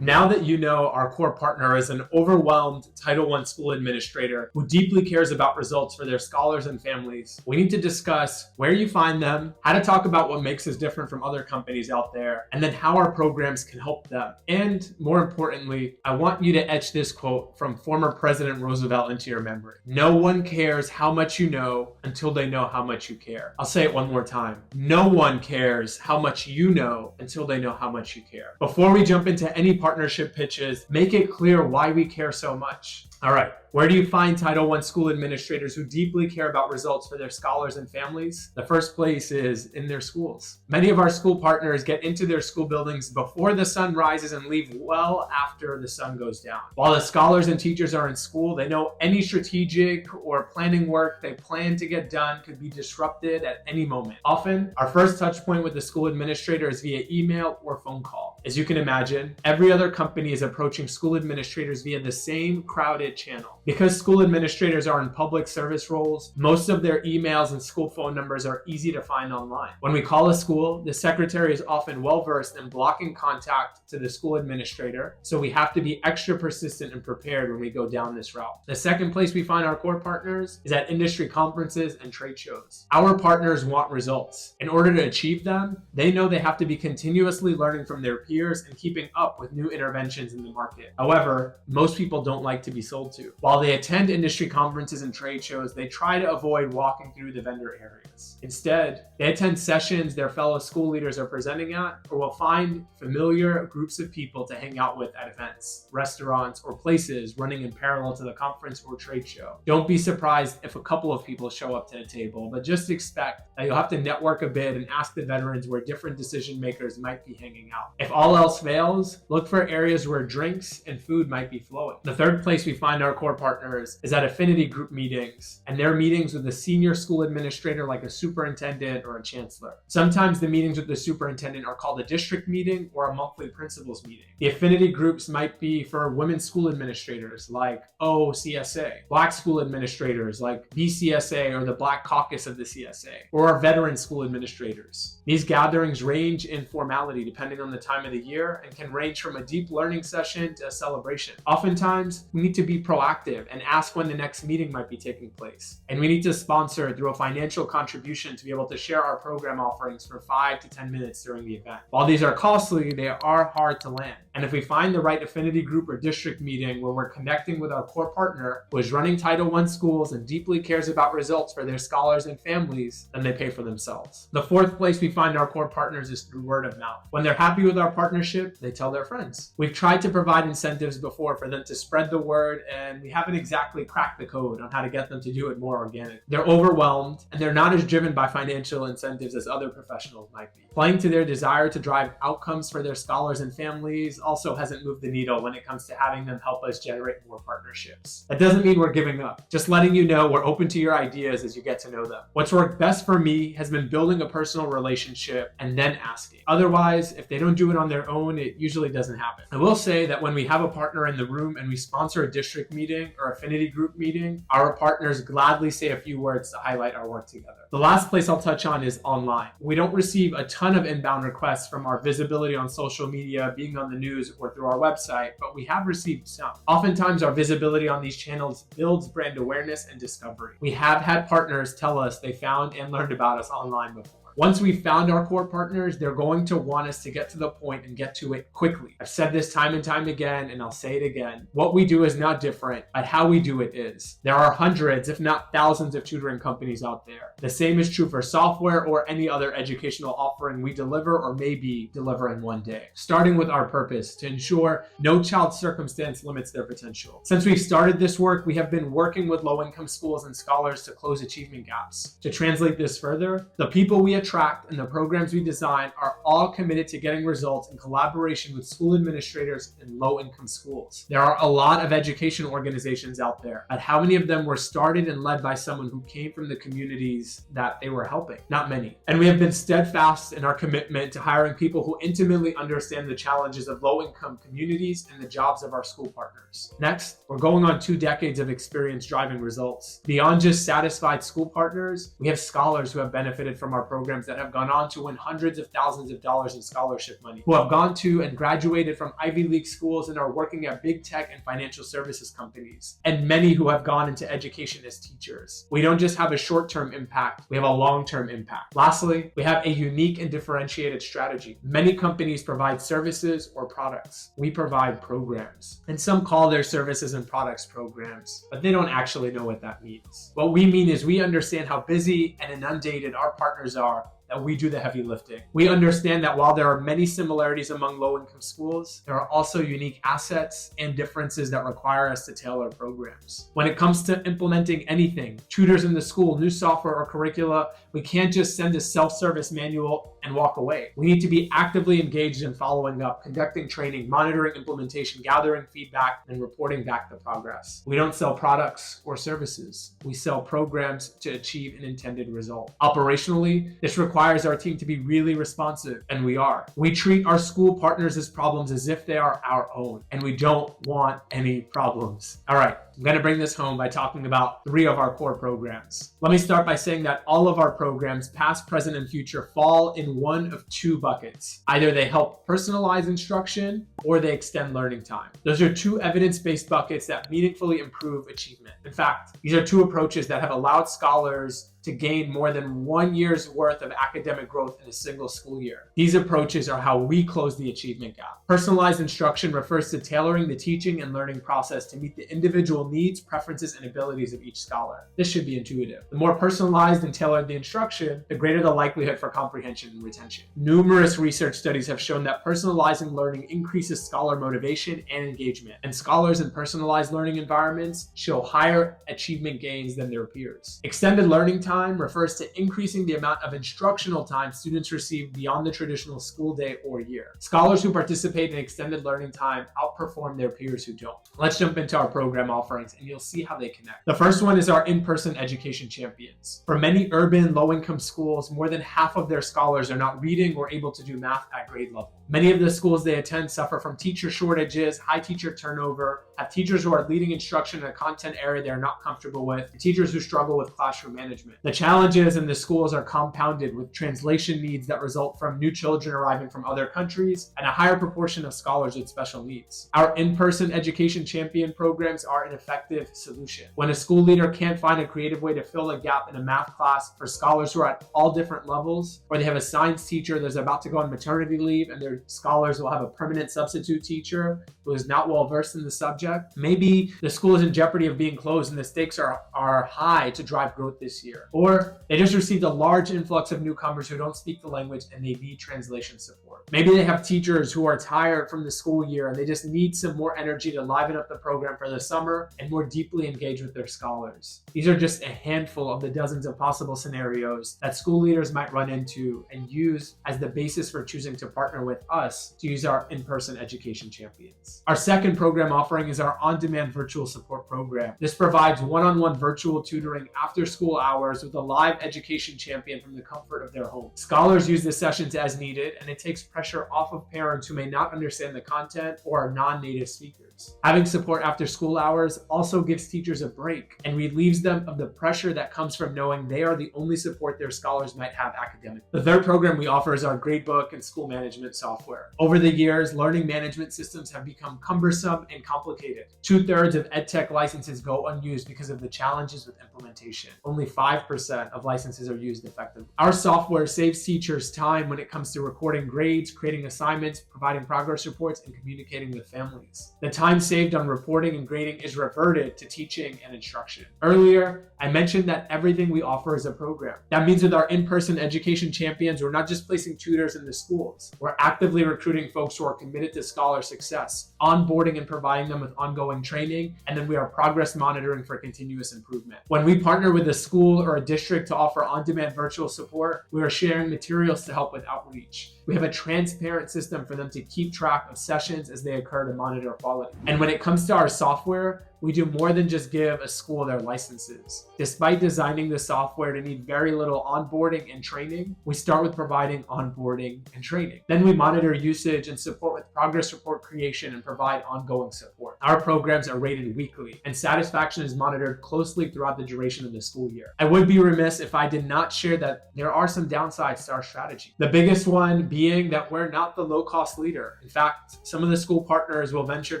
Now that you know our core partner is an overwhelmed Title I school administrator who deeply cares about results for their scholars and families, we need to discuss where you find them, how to talk about what makes us different from other companies out there, and then how our programs can help them. And more importantly, I want you to etch this quote from former President Roosevelt into your memory. No one cares how much you know until they know how much you care. I'll say it one more time. No one cares how much you know until they know how much you care. Before we jump into any partnership pitches, make it clear why we care so much. All right, where do you find Title I school administrators who deeply care about results for their scholars and families? The first place is in their schools. Many of our school partners get into their school buildings before the sun rises and leave well after the sun goes down. While the scholars and teachers are in school, they know any strategic or planning work they plan to get done could be disrupted at any moment. Often, our first touch point with the school administrator is via email or phone call. As you can imagine, every other company is approaching school administrators via the same crowded channel. Because school administrators are in public service roles, most of their emails and school phone numbers are easy to find online. When we call a school, the secretary is often well versed in blocking contact to the school administrator, so we have to be extra persistent and prepared when we go down this route. The second place we find our core partners is at industry conferences and trade shows. Our partners want results. In order to achieve them, they know they have to be continuously learning from their peers and keeping up with new interventions in the market. However, most people don't like to be sold to. While they attend industry conferences and trade shows, they try to avoid walking through the vendor areas. Instead, they attend sessions their fellow school leaders are presenting at, or will find familiar groups of people to hang out with at events, restaurants, or places running in parallel to the conference or trade show. Don't be surprised if a couple of people show up to the table, but just expect that you'll have to network a bit and ask the veterans where different decision makers might be hanging out. If all else fails, look for areas where drinks and food might be flowing. The third place we find our core partners is at affinity group meetings, and their meetings with a senior school administrator like a superintendent or a chancellor. Sometimes the meetings with the superintendent are called a district meeting or a monthly principals meeting. The affinity groups might be for women school administrators like OCSA, black school administrators like BCSA or the Black Caucus of the CSA, or veteran school administrators. These gatherings range in formality depending on the time of the year and can range from a deep learning session to a celebration. Oftentimes, we need to be proactive and ask when the next meeting might be taking place. And we need to sponsor through a financial contribution to be able to share our program offerings for 5 to 10 minutes during the event. While these are costly, they are hard to land. And if we find the right affinity group or district meeting where we're connecting with our core partner who is running Title I schools and deeply cares about results for their scholars and families, then they pay for themselves. The fourth place we find our core partners is through word of mouth. When they're happy with our partnership, they tell their friends. We've tried to provide incentives before for them to spread the word, and we haven't exactly cracked the code on how to get them to do it more organic. They're overwhelmed, and they're not as driven by financial incentives as other professionals might be. Playing to their desire to drive outcomes for their scholars and families also hasn't moved the needle when it comes to having them help us generate more partnerships. That doesn't mean we're giving up. Just letting you know we're open to your ideas as you get to know them. What's worked best for me has been building a personal relationship and then asking. Otherwise, if they don't do it on their own, it usually doesn't happen. I will say that when we have a partner in the room and we sponsor a district meeting or affinity group meeting, our partners gladly say a few words to highlight our work together. The last place I'll touch on is online. We don't receive a ton of inbound requests from our visibility on social media, being on the news, or through our website, but we have received some. Oftentimes, our visibility on these channels builds brand awareness and discovery. We have had partners tell us they found and learned about us online before. Once we've found our core partners, they're going to want us to get to the point and get to it quickly. I've said this time and time again, and I'll say it again. What we do is not different, but how we do it is. There are hundreds, if not thousands, of tutoring companies out there. The same is true for software or any other educational offering we deliver or maybe deliver in one day. Starting with our purpose, to ensure no child's circumstance limits their potential. Since we've started this work, we have been working with low-income schools and scholars to close achievement gaps. To translate this further, the people we attract and the programs we design are all committed to getting results in collaboration with school administrators in low-income schools. There are a lot of education organizations out there, but how many of them were started and led by someone who came from the communities that they were helping? Not many. And we have been steadfast in our commitment to hiring people who intimately understand the challenges of low-income communities and the jobs of our school partners. Next, we're going on 2 decades of experience driving results. Beyond just satisfied school partners, we have scholars who have benefited from our program programs that have gone on to win hundreds of thousands of dollars in scholarship money, who have gone to and graduated from Ivy League schools and are working at big tech and financial services companies, and many who have gone into education as teachers. We don't just have a short-term impact, we have a long-term impact. Lastly, we have a unique and differentiated strategy. Many companies provide services or products. We provide programs. And some call their services and products programs, but they don't actually know what that means. What we mean is we understand how busy and inundated our partners are, that we do the heavy lifting. We understand that while there are many similarities among low-income schools, there are also unique assets and differences that require us to tailor programs. When it comes to implementing anything, tutors in the school, new software or curricula, we can't just send a self-service manual and walk away. We need to be actively engaged in following up, conducting training, monitoring implementation, gathering feedback, and reporting back the progress. We don't sell products or services. We sell programs to achieve an intended result. Operationally, this requires our team to be really responsive, and we are. We treat our school partners' problems as if they are our own, and we don't want any problems. All right, I'm going to bring this home by talking about 3 of our core programs. Let me start by saying that all of our programs, past, present, and future, fall in one of 2 buckets. Either they help personalize instruction or they extend learning time. Those are 2 evidence-based buckets that meaningfully improve achievement. In fact, these are 2 approaches that have allowed scholars to gain more than 1 year's worth of academic growth in a single school year. These approaches are how we close the achievement gap. Personalized instruction refers to tailoring the teaching and learning process to meet the individual needs, preferences, and abilities of each scholar. This should be intuitive. The more personalized and tailored the instruction, the greater the likelihood for comprehension and retention. Numerous research studies have shown that personalizing learning increases scholar motivation and engagement, and scholars in personalized learning environments show higher achievement gains than their peers. Extended learning time refers to increasing the amount of instructional time students receive beyond the traditional school day or year. Scholars who participate in extended learning time outperform their peers who don't. Let's jump into our program offerings and you'll see how they connect. The first one is our in-person education champions. For many urban, low-income schools, more than half of their scholars are not reading or able to do math at grade level. Many of the schools they attend suffer from teacher shortages, high teacher turnover, have teachers who are leading instruction in a content area they are not comfortable with, and teachers who struggle with classroom management. The challenges in the schools are compounded with translation needs that result from new children arriving from other countries and a higher proportion of scholars with special needs. Our in-person education champion programs are an effective solution. When a school leader can't find a creative way to fill a gap in a math class for scholars who are at all different levels, or they have a science teacher that's about to go on maternity leave and their scholars will have a permanent substitute teacher who is not well versed in the subject, maybe the school is in jeopardy of being closed and the stakes are high to drive growth this year. Or they just received a large influx of newcomers who don't speak the language and they need translation support. Maybe they have teachers who are tired from the school year and they just need some more energy to liven up the program for the summer and more deeply engage with their scholars. These are just a handful of the dozens of possible scenarios that school leaders might run into and use as the basis for choosing to partner with us to use our in-person education champions. Our second program offering is our on-demand virtual support program. This provides one-on-one virtual tutoring after school hours with a live education champion from the comfort of their home. Scholars use the sessions as needed, and it takes pressure off of parents who may not understand the content or are non-native speakers. Having support after school hours also gives teachers a break and relieves them of the pressure that comes from knowing they are the only support their scholars might have academically. The third program we offer is our gradebook and school management software. Over the years, learning management systems have become cumbersome and complicated. 2/3 of EdTech licenses go unused because of the challenges with implementation. Only 5% of licenses are used effectively. Our software saves teachers time when it comes to recording grades, creating assignments, providing progress reports, and communicating with families. The time saved on reporting and grading is reverted to teaching and instruction. Earlier, I mentioned that everything we offer is a program. That means with our in-person education champions, we're not just placing tutors in the schools. We're actively recruiting folks who are committed to scholar success, onboarding and providing them with ongoing training, and then we are progress monitoring for continuous improvement. When we partner with a school or a district to offer on-demand virtual support, we are sharing materials to help with outreach. We have a transparent system for them to keep track of sessions as they occur to monitor quality. And when it comes to our software, we do more than just give a school their licenses. Despite designing the software to need very little onboarding and training, we start with providing onboarding and training. Then we monitor usage and support with progress report creation and provide ongoing support. Our programs are rated weekly, and satisfaction is monitored closely throughout the duration of the school year. I would be remiss if I did not share that there are some downsides to our strategy. The biggest one being that we're not the low-cost leader. In fact, some of the school partners will venture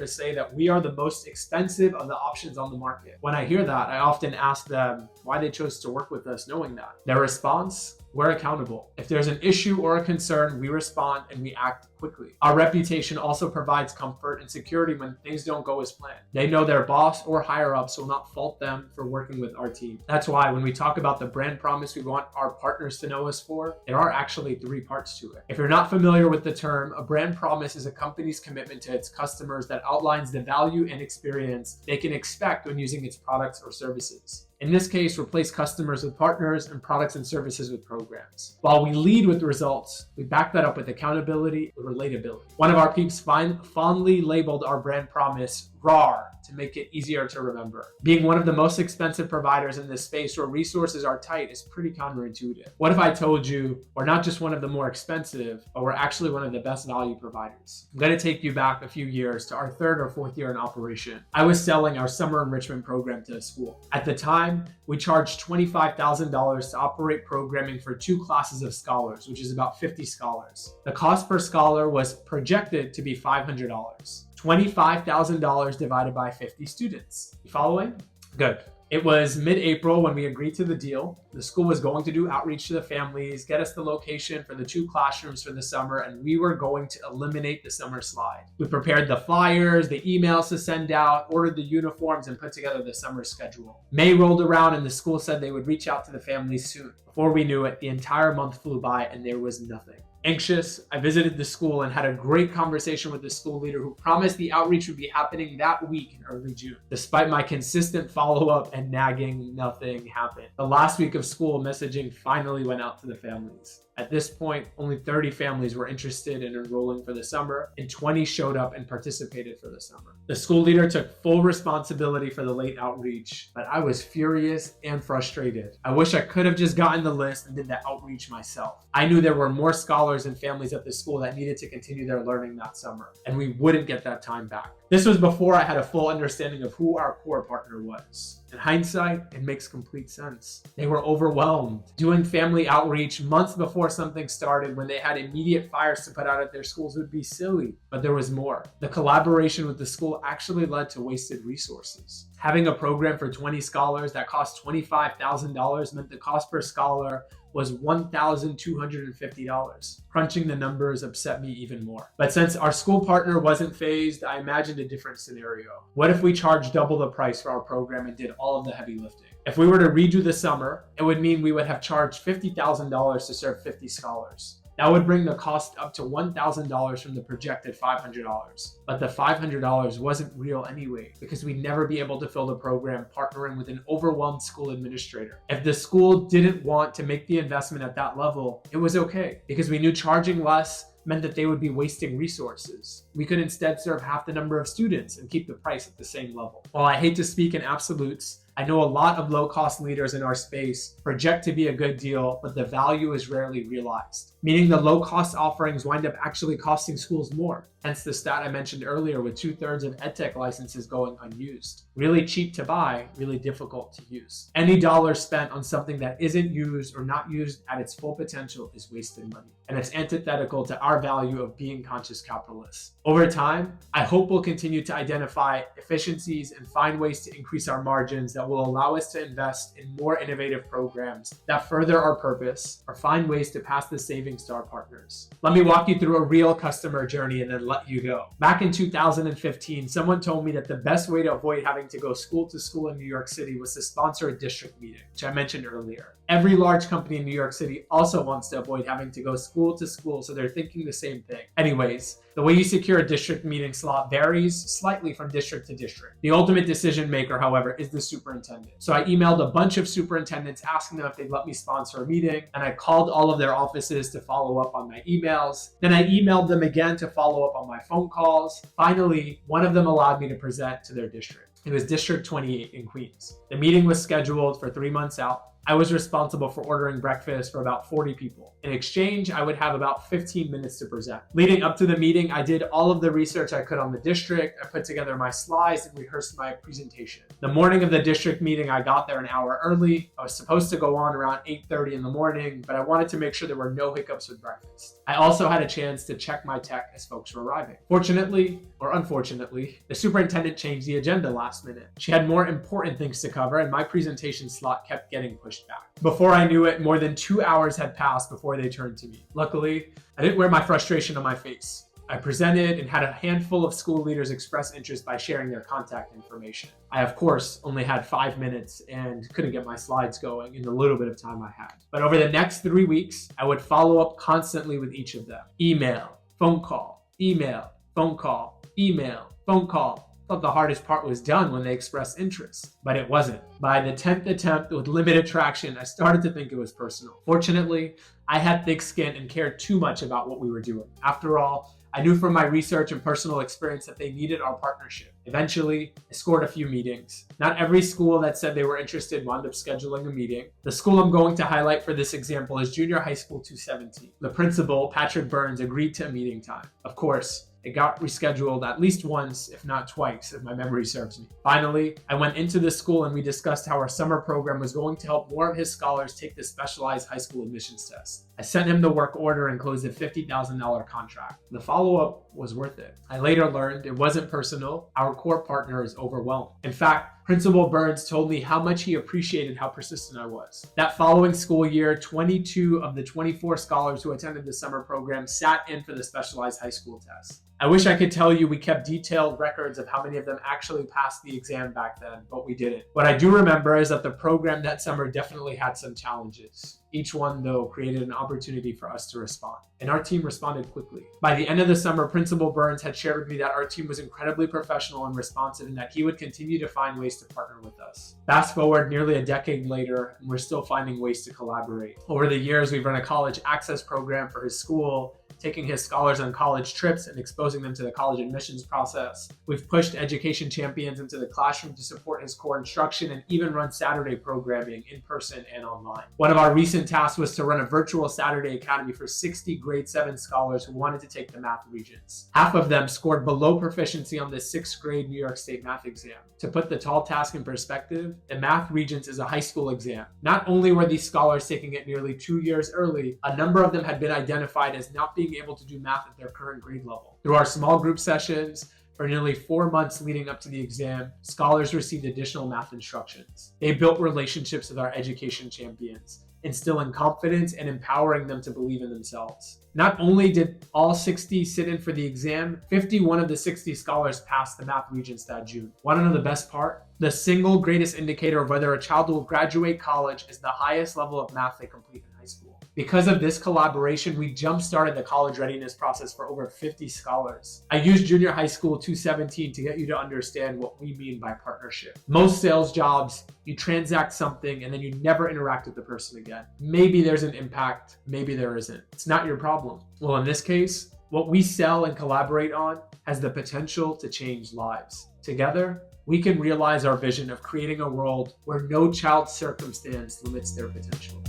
to say that we are the most expensive of the options on the market. When I hear that, I often ask them why they chose to work with us knowing that. Their response: we're accountable. If there's an issue or a concern, we respond and we act quickly. Our reputation also provides comfort and security when things don't go as planned. They know their boss or higher ups will not fault them for working with our team. That's why when we talk about the brand promise we want our partners to know us for, there are actually 3 parts to it. If you're not familiar with the term, a brand promise is a company's commitment to its customers that outlines the value and experience they can expect when using its products or services. In this case, replace customers with partners and products and services with programs. While we lead with results, we back that up with accountability and relatability. One of our peeps fondly labeled our brand promise RAR to make it easier to remember. Being one of the most expensive providers in this space where resources are tight is pretty counterintuitive. What if I told you we're not just one of the more expensive, but we're actually one of the best value providers? I'm going to take you back a few years to our 3rd or 4th year in operation. I was selling our summer enrichment program to a school. At the time, we charged $25,000 to operate programming for 2 classes of scholars, which is about 50 scholars. The cost per scholar was projected to be $500. $25,000 divided by 50 students. You following? Good. It was mid-April when we agreed to the deal. The school was going to do outreach to the families, get us the location for the 2 classrooms for the summer, and we were going to eliminate the summer slide. We prepared the flyers, the emails to send out, ordered the uniforms, and put together the summer schedule. May rolled around and the school said they would reach out to the families soon. Before we knew it, the entire month flew by and there was nothing. Anxious, I visited the school and had a great conversation with the school leader who promised the outreach would be happening that week in early June. Despite my consistent follow-up and nagging, nothing happened. The last week of school, messaging finally went out to the families. At this point, only 30 families were interested in enrolling for the summer, and 20 showed up and participated for the summer. The school leader took full responsibility for the late outreach, but I was furious and frustrated. I wish I could have just gotten the list and did the outreach myself. I knew there were more scholars and families at the school that needed to continue their learning that summer, and we wouldn't get that time back. This was before I had a full understanding of who our core partner was. In hindsight, it makes complete sense. They were overwhelmed, doing family outreach months before something started when they had immediate fires to put out at their schools would be silly. But there was more. The collaboration with the school actually led to wasted resources. Having a program for 20 scholars that cost $25,000 meant the cost per scholar was $1,250. Crunching the numbers upset me even more. But since our school partner wasn't phased, I imagined a different scenario. What if we charged double the price for our program and did all of the heavy lifting? If we were to redo the summer, it would mean we would have charged $50,000 to serve 50 scholars. That would bring the cost up to $1,000 from the projected $500. But the $500 wasn't real anyway, because we'd never be able to fill the program partnering with an overwhelmed school administrator. If the school didn't want to make the investment at that level, it was okay, because we knew charging less meant that they would be wasting resources. We could instead serve half the number of students and keep the price at the same level. While I hate to speak in absolutes, I know a lot of low-cost leaders in our space project to be a good deal, but the value is rarely realized, meaning the low-cost offerings wind up actually costing schools more. Hence the stat I mentioned earlier with 2/3 of EdTech licenses going unused. Really cheap to buy, really difficult to use. Any dollar spent on something that isn't used or not used at its full potential is wasted money. And it's antithetical to our value of being conscious capitalists. Over time, I hope we'll continue to identify efficiencies and find ways to increase our margins that will allow us to invest in more innovative programs that further our purpose or find ways to pass the savings to our partners. Let me walk you through a real customer journey and then let you go. Back in 2015, someone told me that the best way to avoid having to go school to school in New York City was to sponsor a district meeting, which I mentioned earlier. Every large company in New York City also wants to avoid having to go school to school, so they're thinking the same thing. Anyways, the way you secure a district meeting slot varies slightly from district to district. The ultimate decision maker, however, is the superintendent. So I emailed a bunch of superintendents asking them if they'd let me sponsor a meeting, and I called all of their offices to follow up on my emails. Then I emailed them again to follow up on my phone calls. Finally, one of them allowed me to present to their district. It was District 28 in Queens. The meeting was scheduled for 3 months out. I was responsible for ordering breakfast for about 40 people. In exchange, I would have about 15 minutes to present. Leading up to the meeting, I did all of the research I could on the district. I put together my slides and rehearsed my presentation. The morning of the district meeting, I got there an hour early. I was supposed to go on around 8:30 in the morning, but I wanted to make sure there were no hiccups with breakfast. I also had a chance to check my tech as folks were arriving. Fortunately, or unfortunately, the superintendent changed the agenda last minute. She had more important things to cover, and my presentation slot kept getting pushed back. Before I knew it, more than 2 hours had passed before they turned to me. Luckily, I didn't wear my frustration on my face. I presented and had a handful of school leaders express interest by sharing their contact information. I, of course, only had 5 minutes and couldn't get my slides going in the little bit of time I had. But over the next 3 weeks, I would follow up constantly with each of them. Email, phone call, email, phone call, email, phone call. Thought the hardest part was done when they expressed interest, but it wasn't. By the 10th attempt with limited traction, I started to think it was personal. Fortunately, I had thick skin and cared too much about what we were doing. After all, I knew from my research and personal experience that they needed our partnership. Eventually, I scored a few meetings. Not every school that said they were interested wound up scheduling a meeting. The school I'm going to highlight for this example is Junior High School 217. The principal, Patrick Burns, agreed to a meeting time. Of course, it got rescheduled at least once, if not twice, if my memory serves me. Finally, I went into the school and we discussed how our summer program was going to help more of his scholars take the specialized high school admissions test. I sent him the work order and closed a $50,000 contract. The follow-up was worth it. I later learned it wasn't personal. Our core partner is overwhelmed. In fact, Principal Burns told me how much he appreciated how persistent I was. That following school year, 22 of the 24 scholars who attended the summer program sat in for the specialized high school test. I wish I could tell you we kept detailed records of how many of them actually passed the exam back then, but we didn't. What I do remember is that the program that summer definitely had some challenges. Each one, though, created an opportunity for us to respond, and our team responded quickly. By the end of the summer, Principal Burns had shared with me that our team was incredibly professional and responsive and that he would continue to find ways to partner with us. Fast forward nearly a decade later, and we're still finding ways to collaborate. Over the years, we've run a college access program for his school, taking his scholars on college trips and exposing them to the college admissions process. We've pushed education champions into the classroom to support his core instruction and even run Saturday programming in person and online. One of our recent tasks was to run a virtual Saturday academy for 60 grade 7 scholars who wanted to take the math regents. Half of them scored below proficiency on the 6th grade New York State math exam. To put the tall task in perspective, the math regents is a high school exam. Not only were these scholars taking it nearly 2 years early, a number of them had been identified as not being able to do math at their current grade level. Through our small group sessions, for nearly 4 months leading up to the exam, scholars received additional math instructions. They built relationships with our education champions, instilling confidence and empowering them to believe in themselves. Not only did all 60 sit in for the exam, 51 of the 60 scholars passed the math regents that June. Want to know the best part? The single greatest indicator of whether a child will graduate college is the highest level of math they complete in high school. Because of this collaboration, we jump-started the college readiness process for over 50 scholars. I used Junior High School 217 to get you to understand what we mean by partnership. Most sales jobs, you transact something and then you never interact with the person again. Maybe there's an impact, maybe there isn't. It's not your problem. Well, in this case, what we sell and collaborate on has the potential to change lives. Together, we can realize our vision of creating a world where no child's circumstance limits their potential.